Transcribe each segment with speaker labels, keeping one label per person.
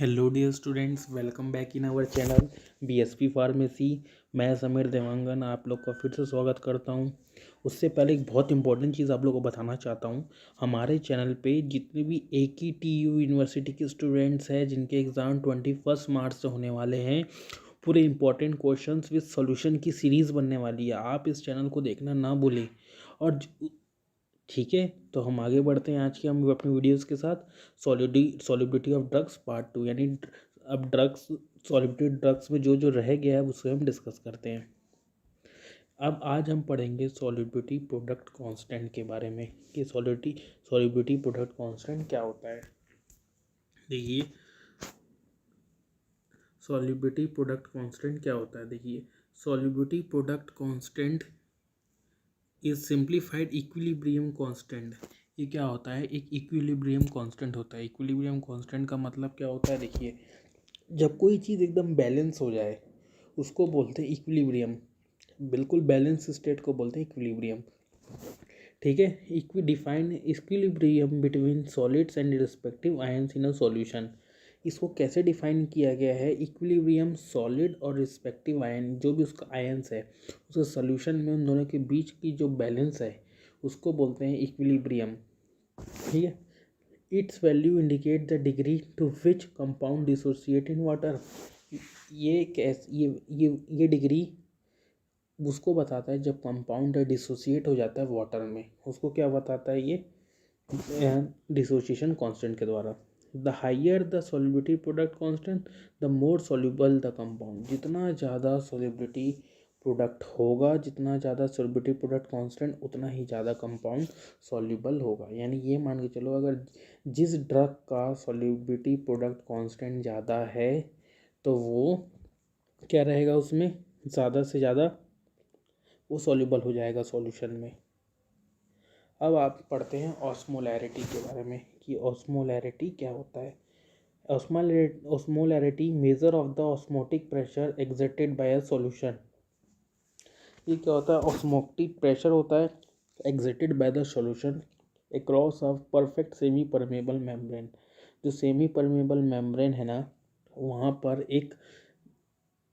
Speaker 1: Hello dear students, welcome back in our channel BSP pharmacy. मैं समीर देवांगन आप लोग का फिर से स्वागत करता हूं। उससे पहले एक बहुत इंपॉर्टेंट चीज़ आप लोग को बताना चाहता हूं। हमारे चैनल पे जितने भी AKTU यूनिवर्सिटी के स्टूडेंट्स हैं जिनके एग्ज़ाम 21 मार्च से होने वाले हैं, पूरे इंपॉर्टेंट क्वेश्चंस विद सॉल्यूशन की सीरीज़ बनने वाली है। आप इस चैनल को देखना ना भूलें। और ठीक है, तो हम आगे बढ़ते हैं आज की हम अपनी वीडियोस के साथ। सॉलिबिलिटी ऑफ ड्रग्स पार्ट 2, यानी अब ड्रग्स, सॉलिबिलिटी ड्रग्स में जो जो रह गया है उसे हम डिस्कस करते हैं। अब आज हम पढ़ेंगे सॉलिबिलिटी प्रोडक्ट कांस्टेंट के बारे में कि सॉलिबिलिटी प्रोडक्ट कांस्टेंट क्या होता है। देखिए, सॉलिबिलिटी प्रोडक्ट कांस्टेंट क्या होता है। देखिए, solubility product constant is simplified equilibrium constant. ये क्या होता है, एक इक्विलिब्रियम कांस्टेंट होता है। इक्विलिब्रियम कांस्टेंट का मतलब क्या होता है, देखिए, जब कोई चीज़ एकदम बैलेंस हो जाए उसको बोलते हैं इक्विलिब्रियम। बिल्कुल बैलेंस स्टेट को बोलते हैं इक्विलिब्रियम। ठीक है, define equilibrium between solids and respective ions in a solution. इसको कैसे डिफाइन किया गया है, इक्विलिब्रियम सॉलिड और रिस्पेक्टिव आयन जो भी उसका आयंस है उसके सॉल्यूशन में उन दोनों के बीच की जो बैलेंस है उसको बोलते हैं इक्विलिब्रियम। ठीक है, its value indicate the degree to which compound dissociate in water. ये कैस ये डिग्री उसको बताता है जब कंपाउंड डिसोसिएट हो जाता है वाटर में, उसको क्या बताता है ये डिसोसिएशन कांस्टेंट के द्वारा। The higher the solubility product constant the more soluble the compound. जितना ज़्यादा सॉल्युबिलिटी प्रोडक्ट होगा, जितना ज़्यादा सॉल्युबिलिटी प्रोडक्ट कांस्टेंट, उतना ही ज़्यादा कंपाउंड सॉल्युबल होगा। यानी ये मान के चलो, अगर जिस ड्रग का सॉल्युबिलिटी प्रोडक्ट कांस्टेंट ज़्यादा है तो वो क्या रहेगा, उसमें ज़्यादा से ज़्यादा वो सॉल्युबल हो जाएगा सॉल्यूशन में। अब आप पढ़ते हैं ऑस्मोलैरिटी के बारे में कि ऑस्मोलैरिटी क्या होता है। Osmolarity measure of the osmotic pressure exerted by a solution. ये क्या होता है, ऑस्मोटिक प्रेशर होता है exerted by the solution across of perfect semi permeable membrane. जो सेमी परमेबल मेम्ब्रेन है ना, वहाँ पर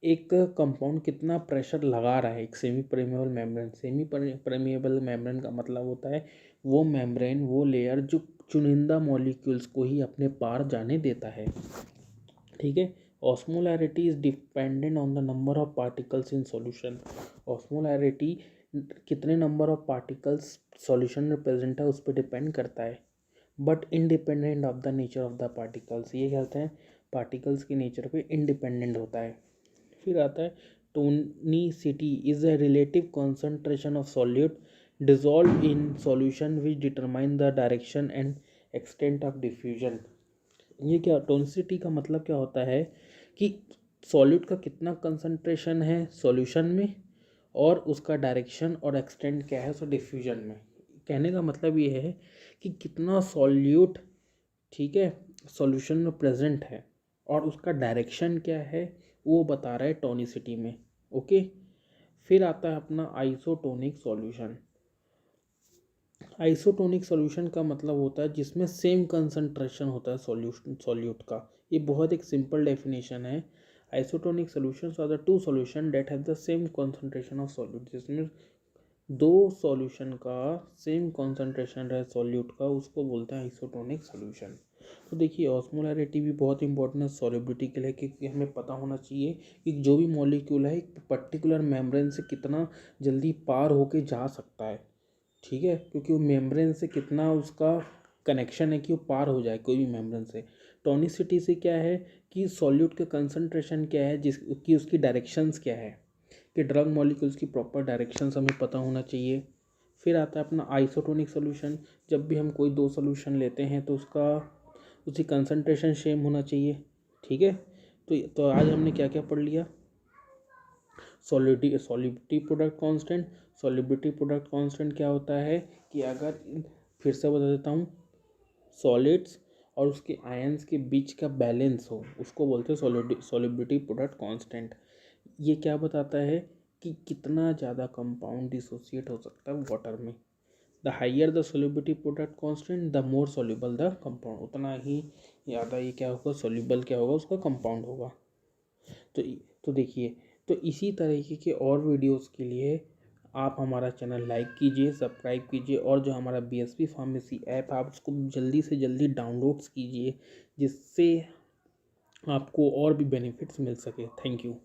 Speaker 1: एक कंपाउंड कितना प्रेशर लगा रहा है। एक semi permeable membrane, semi permeable membrane का मतलब होता है वो मेम्ब्रेन, वो लेयर जो चुनिंदा मॉलिक्यूल्स को ही अपने पार जाने देता है। ठीक है, osmolarity is dependent on the number of particles in solution. Osmolarity कितने नंबर ऑफ पार्टिकल्स सॉल्यूशन में प्रेजेंट है उस पर डिपेंड करता है, but independent of the nature of the particles. ये कहते हैं पार्टिकल्स के नेचर पे इंडिपेंडेंट होता है। फिर आता है tonicity is a relative concentration of solute dissolve in solution which determine the direction and extent of diffusion. ये क्या, टोनिसिटी का मतलब क्या होता है कि सॉल्यूट का कितना कंसंट्रेशन है सॉल्यूशन में और उसका डायरेक्शन और एक्सटेंट क्या है सो डिफ्यूजन में। कहने का मतलब ये है कि कितना सॉल्यूट, ठीक है, सॉल्यूशन में प्रेजेंट है और उसका डायरेक्शन क्या है वो बता रहा है टोनिसिटी में। ओके, फिर आता है अपना आइसोटोनिक सॉल्यूशन। आइसोटोनिक सॉल्यूशन का मतलब होता है जिसमें सेम कंसंट्रेशन होता है सॉल्यूट का। ये बहुत एक सिंपल डेफिनेशन है। Isotonic solutions are the two solutions that have the same concentration of solute. जिसमें दो सॉल्यूशन का सेम कंसंट्रेशन रहे सॉल्यूट का, उसको बोलते हैं आइसोटोनिक सॉल्यूशन। तो देखिए, ऑस्मोलैरिटी भी बहुत इंपॉर्टेंट है सॉल्युबिलिटी के लिए, क्योंकि हमें पता होना चाहिए कि जो भी मॉलिक्यूल है एक पर्टिकुलर मेम्ब्रेन से कितना जल्दी पार होके जा सकता है। ठीक है, क्योंकि वो मेम्ब्रेन से कितना उसका कनेक्शन है कि वो पार हो जाए कोई भी मेम्ब्रेन से। टोनिसिटी से क्या है कि सॉल्यूट का कंसंट्रेशन क्या है, जिसकी उसकी डायरेक्शंस क्या है, कि ड्रग मॉलिक्यूल्स की प्रॉपर डायरेक्शंस हमें पता होना चाहिए। फिर आता है अपना आइसोटोनिक सोल्यूशन। जब भी हम कोई दो सोल्यूशन लेते हैं तो उसकी कंसंट्रेशन सेम होना चाहिए। ठीक है, तो आज हमने क्या क्या पढ़ लिया। Solubility product constant. Solubility product constant क्या होता है कि अगर, फिर से बता देता हूँ, सॉलिड्स और उसके आयंस के बीच का बैलेंस हो उसको बोलते हैं सॉल्युबिलिटी प्रोडक्ट कांस्टेंट। ये क्या बताता है कि कितना ज़्यादा कंपाउंड डिसोसिएट हो सकता है वाटर में। The higher the solubility product constant the more soluble the compound, उतना ही याद आइए क्या होगा, सॉल्युबल क्या होगा, उसका कंपाउंड होगा। तो देखिए, तो इसी तरीके के और वीडियोस के लिए आप हमारा चैनल लाइक कीजिए, सब्सक्राइब कीजिए, और जो हमारा बीएसपी फार्मेसी ऐप आप उसको जल्दी से जल्दी डाउनलोड्स कीजिए, जिससे आपको और भी बेनिफिट्स मिल सके। Thank you.